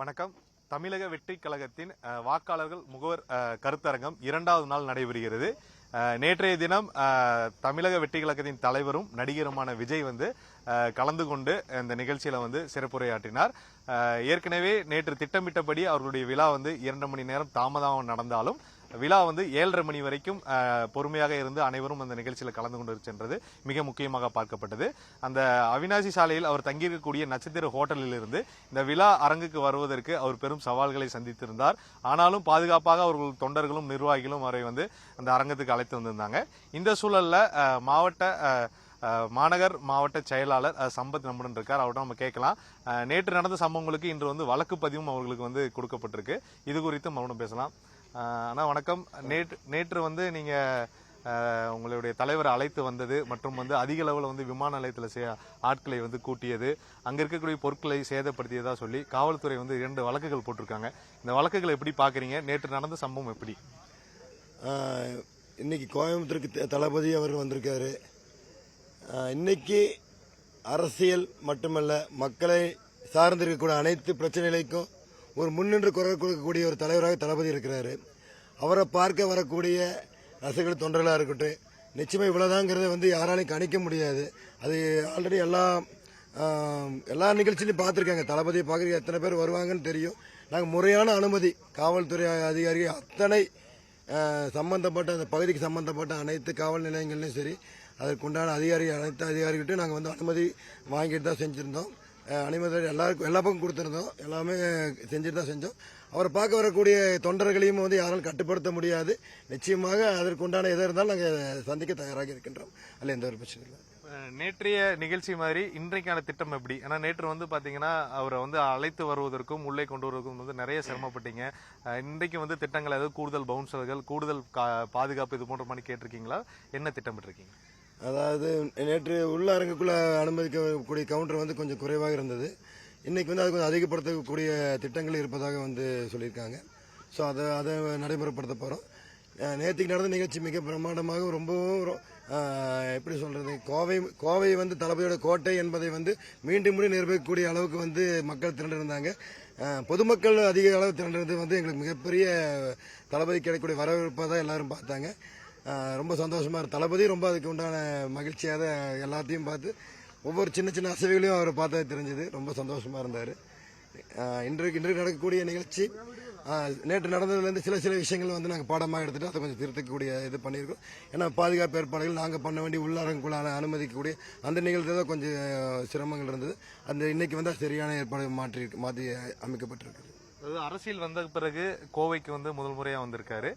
வணக்கம். தமிழக வெற்றிக் கழகத்தின் வாக்காளர்கள் முகவர் கருத்தரங்கம் 2வது நாள் நடைபெறுகிறது. நேற்றைய தினம் தமிழக வெற்றிக் கழகத்தின் தலைவரும் நடிகருமான விஜய் கலந்து கொண்டு இந்த நிகழ்ச்சியில சிறப்புரையாற்றினார். ஏற்கனவே நேற்று திட்டமிட்டபடி அவர்களுடைய விழா 2 மணி நேரம் தாமதம் நடந்தாலும் விழா 7:30 மணி வரைக்கும் பொறுமையாக இருந்து அனைவரும் அந்த நிகழ்ச்சியில் கலந்து கொண்டு சென்றது மிக முக்கியமாக பார்க்கப்பட்டது. அந்த அவினாசி சாலையில் அவர் தங்கியிருக்கக்கூடிய நட்சத்திர ஹோட்டலில் இருந்து இந்த விழா அரங்குக்கு வருவதற்கு அவர் பெரும் சவால்களை சந்தித்திருந்தார். ஆனாலும் பாதுகாப்பாக அவர்கள் தொண்டர்களும் நிர்வாகிகளும் அவரை அந்த அரங்கத்துக்கு அழைத்து வந்திருந்தாங்க. இந்த சூழல்ல மாநகர் மாவட்ட செயலாளர் சம்பத் நம்முடன் இருக்கார். அவர்கிட்ட நம்ம கேட்கலாம். நேற்று நடந்த சம்பவங்களுக்கு இன்று வழக்கு பதிவும் அவர்களுக்கு கொடுக்கப்பட்டிருக்கு. இது குறித்து அவருடன் பேசலாம். அண்ணா வணக்கம். நேற்று நீங்க உங்களுடைய தலைவரை அழைத்து வந்தது மற்றும் அதிக அளவில் விமான நிலையத்தில் ஆட்களை கூட்டியது, அங்க இருக்கக்கூடிய பொருட்களை சேதப்படுத்தியதா சொல்லி காவல்துறை 2 வழக்குகள் போட்டிருக்காங்க. இந்த வழக்குகளை எப்படி பாக்குறீங்க? நேற்று நடந்த சம்பவம் எப்படி? இன்னைக்கு கோயம்புத்தூருக்கு தளபதி அவர் வந்திருக்காரு. இன்னைக்கு அரசியல் மட்டுமல்ல, மக்களை சார்ந்திருக்கக்கூடிய அனைத்து பிரச்சனைகளுக்கும் ஒரு முன்னின்று குரல் கொடுக்கக்கூடிய ஒரு தலைவராக தளபதி இருக்கிறாரு. அவரை பார்க்க வரக்கூடிய ரசிகர்கள் தொண்டர்களாக இருக்கட்டும், நிச்சயமா இவ்வளவுதாங்கிறத யாராலையும் கணிக்க முடியாது. அது ஆல்ரெடி எல்லா நிகழ்ச்சியிலையும் பார்த்துருக்காங்க. தளபதியை பார்க்க எத்தனை பேர் வருவாங்கன்னு தெரியும். நாங்கள் முறையான அனுமதி காவல்துறை அதிகாரிகள் அத்தனை சம்பந்தப்பட்ட அந்த பகுதிக்கு சம்பந்தப்பட்ட அனைத்து காவல் நிலையங்கள்லையும் சரி, அதற்குண்டான அனைத்து அதிகாரிகிட்டையும் நாங்கள் அனுமதி வாங்கிட்டு தான் செஞ்சுருந்தோம். அனுமதி எல்லாருக்கும் எல்லா பக்கம் கொடுத்துருந்தோம். எல்லாமே செஞ்சுட்டு தான் செஞ்சோம். அவரை பார்க்க வரக்கூடிய தொண்டர்களையும் யாராலும் கட்டுப்படுத்த முடியாது. நிச்சயமாக அதற்குண்டான எதாக இருந்தாலும் நாங்கள் சந்திக்க தயாராக இருக்கின்றோம். அதில் எந்த ஒரு பிரச்சனை இல்லை. நேற்றைய நிகழ்ச்சி மாதிரி இன்றைக்கான திட்டம் எப்படி? ஏன்னா நேற்று பாத்தீங்கன்னா அவரை அழைத்து வருவதற்கும் உள்ளே கொண்டு வருவதற்கும் நிறைய சிரமப்பட்டீங்க. இன்றைக்கு திட்டங்கள் ஏதாவது கூடுதல் பவுன்சர்கள், கூடுதல் பாதுகாப்பு இது போன்ற மாதிரி கேட்டிருக்கீங்களா? என்ன திட்டமிட்டு இருக்கீங்க? அதாவது நேற்று உள்ள அரங்குக்குள்ள அனுமதிக்கக்கூடிய கவுண்டர் கொஞ்சம் குறைவாக இருந்தது. இன்னைக்கு அது கொஞ்சம் அதிகப்படுத்தக்கூடிய திட்டங்கள் இருப்பதாக சொல்லியிருக்காங்க. ஸோ அதை நடைமுறைப்படுத்த போகிறோம். நேற்றுக்கு நடந்த நிகழ்ச்சி மிக பிரம்மாண்டமாக ரொம்பவும் எப்படி சொல்றது, கோவை தளபதியோட கோட்டை என்பதை மீண்டும் நிரூபிக்கக்கூடிய அளவுக்கு மக்கள் திரண்டிருந்தாங்க. பொதுமக்கள் அதிக அளவு திரண்டிருந்தது எங்களுக்கு மிகப்பெரிய தளபதி கிடைக்கக்கூடிய வரவேற்பை தான் எல்லாரும் பார்த்தாங்க. ரொம்ப சந்தோஷமா இருக்கு. தளபதி ரொம்ப அதுக்கு உண்டான மகிழ்ச்சியாக எல்லாத்தையும் பார்த்து ஒவ்வொரு சின்ன சின்ன அசைவுகளையும் அவரை பார்த்தா தெரிஞ்சது. ரொம்ப சந்தோஷமா இருந்தாரு. இன்றைக்கு நடக்கக்கூடிய நிகழ்ச்சி நேற்று நடந்ததுலேருந்து சில விஷயங்கள் நாங்கள் பாடமாக எடுத்துட்டு அதை கொஞ்சம் திருத்தக்கூடிய இது பண்ணியிருக்கோம். ஏன்னா பாதுகாப்பு ஏற்பாடுகள் நாங்கள் பண்ண வேண்டிய உள்ளரங்குக்குள்ளான அனுமதிக்கக்கூடிய அந்த நிகழ்ச்சி தான் கொஞ்சம் சிரமங்கள் இருந்தது. அந்த இன்னைக்கு சரியான ஏற்பாடு மாற்றி அமைக்கப்பட்டிருக்கு. அதாவது அரசியல் வந்த பிறகு கோவைக்கு முதல் முறையா வந்திருக்காரு.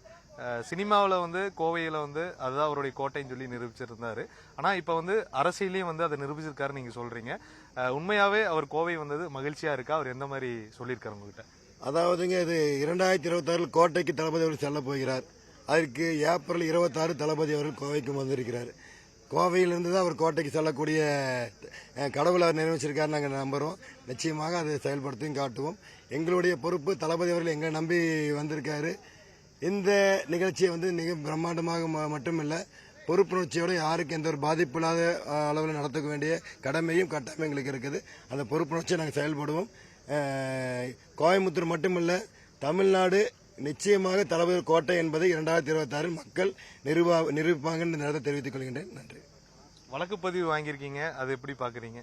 சினிமாவில் கோவையில் அதுதான் அவருடைய கோட்டைன்னு சொல்லி நிரூபிச்சிருந்தாரு. ஆனா இப்ப அரசியலையும் அதை நிரூபிச்சிருக்காரு நீங்க சொல்றீங்க. உண்மையாவே அவர் கோவை வந்தது மகிழ்ச்சியா இருக்கா? அவர் எந்த மாதிரி சொல்லியிருக்காரு உங்ககிட்ட? அதாவதுங்க, இது 2026 கோட்டைக்கு தளபதி அவர்கள் செல்ல போகிறார். அதற்கு ஏப்ரல் 26 தளபதி அவர்கள் கோவைக்கு வந்திருக்கிறார். கோவையிலிருந்து தான் அவர் கோட்டைக்கு செல்லக்கூடிய கடவுளை நிறைவேற்றிருக்காரு நாங்கள் நம்புறோம். நிச்சயமாக அதை செயல்படுத்தியும் காட்டுவோம். எங்களுடைய பொறுப்பு, தளபதி அவர்கள் எங்களை நம்பி வந்திருக்காரு. இந்த நிகழ்ச்சியை மிக பிரம்மாண்டமாக மட்டுமில்லை, பொறுப்புணர்ச்சியோடு யாருக்கு எந்த ஒரு பாதிப்பு இல்லாத அளவில் நடத்த வேண்டிய கடமையும் கட்டாயம் எங்களுக்கு இருக்குது. அந்த பொறுப்புணர்ச்சியை நாங்கள் செயல்படுவோம். கோயம்புத்தூர் மட்டுமில்லை, தமிழ்நாடு நிச்சயமாக தளபதி கோட்டை என்பதை 2026 மக்கள் நிரூபிப்பாங்க இந்த நேரத்தை தெரிவித்துக் கொள்கின்றேன். நன்றி. வழக்கு பதிவு வாங்கியிருக்கீங்க, அது எப்படி பாக்குறீங்க?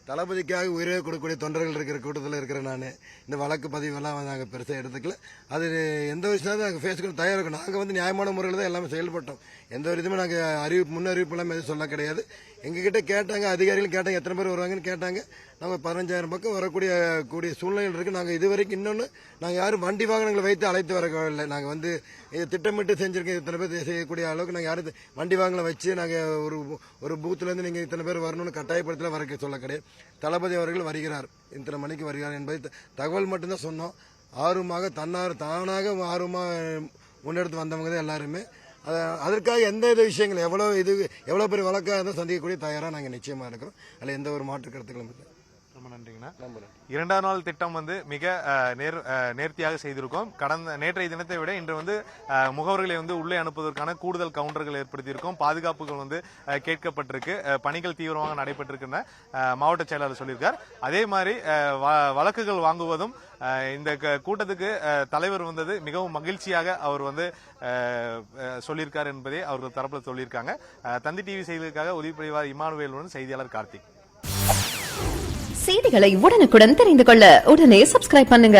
தளபதிக்காக உயிரை கொடுக்கக்கூடிய தொண்டர்கள் இருக்கிற கூட்டத்தில் இருக்கிற நான் இந்த வழக்கு பதிவெல்லாம் நாங்கள் பெருசாக எடுத்துக்கல. அது எந்த விஷயத்தையும் நாங்கள் ஃபேஸ்க்கு தயாராக இருக்கோம். நாங்கள் நியாயமான முறையில் தான் எல்லாமே செயல்பட்டோம். எந்த ஒரு இதுவுமே நாங்கள் முன்னறிவிப்பு எல்லாம் எதுவும் சொல்ல கிடையாது. எங்ககிட்ட கேட்டாங்க, அதிகாரிகள் கேட்டாங்க எத்தனை பேர் வருவாங்கன்னு கேட்டாங்க. நாங்கள் 15,000 பக்கம் வரக்கூடிய சூழ்நிலைகள் இருக்கு. நாங்கள் இதுவரைக்கும் இன்னொன்று நாங்கள் யாரும் வண்டி வாகனங்களை வைத்து அழைத்து வரவில்லை. நாங்கள் இது திட்டமிட்டு செஞ்சிருக்கோம். இத்தனை பேர் செய்யக்கூடிய அளவுக்கு நாங்கள் யாரும் வண்டி வாகனங்களை வச்சு நாங்கள் ஒரு பூத்துலேருந்து நீங்கள் இத்தனை பேர் வரணும்னு கட்டாயப்படுத்தல வர சொல்ல கிடையாது. தளபதி அவர்கள் வருகிறார், இத்தனை மணிக்கு வருகிறார் என்பது தகவல் மட்டும்தான் சொன்னோம். ஆர்வமாக தானாக ஆர்வமாக முன்னெடுத்து வந்தவங்க தான் எல்லாருமே. அதற்காக எந்த விஷயங்கள் எவ்வளவு பெரிய வழக்காக இருந்தால் சந்திக்கக்கூடிய தயாராக நாங்கள் நிச்சயமா இருக்கிறோம். அதில் எந்த ஒரு மாற்று கருத்துக்களும் இல்லை. ரொம்ப நன்றிங்கண்ணா. ரொம்ப நன்றி. இரண்டாம் நாள் திட்டம் வந்து மிக நேர்த்தியாக செய்திருக்கோம். நேற்றைய தினத்தை விட இன்று வந்து முகவர்களை வந்து உள்ளே அனுப்புவதற்கான கூடுதல் கவுண்டர்கள் ஏற்படுத்தியிருக்கோம். பாதுகாப்புகள் வந்து கேட்கப்பட்டிருக்கு. பணிகள் தீவிரமாக நடைபெற்றிருக்கின்ற மாவட்ட செயலாளர் சொல்லியிருக்கார். அதே மாதிரி வழக்குகள் வாங்குவதும் இந்த கூட்டத்துக்கு தலைவர் வந்தது மிகவும் மகிழ்ச்சியாக அவர் வந்து சொல்லியிருக்கார் என்பதை அவர்கள் தரப்புல சொல்லியிருக்காங்க. தந்தி டிவி செய்திகளுக்காக ஒலிப்பதிவாளர் இமானுவேலுடன் செய்தியாளர் கார்த்திக். செய்திகளை உடனுக்குடன் தெரிந்து கொள்ள உடனே சப்ஸ்கிரைப் பண்ணுங்க.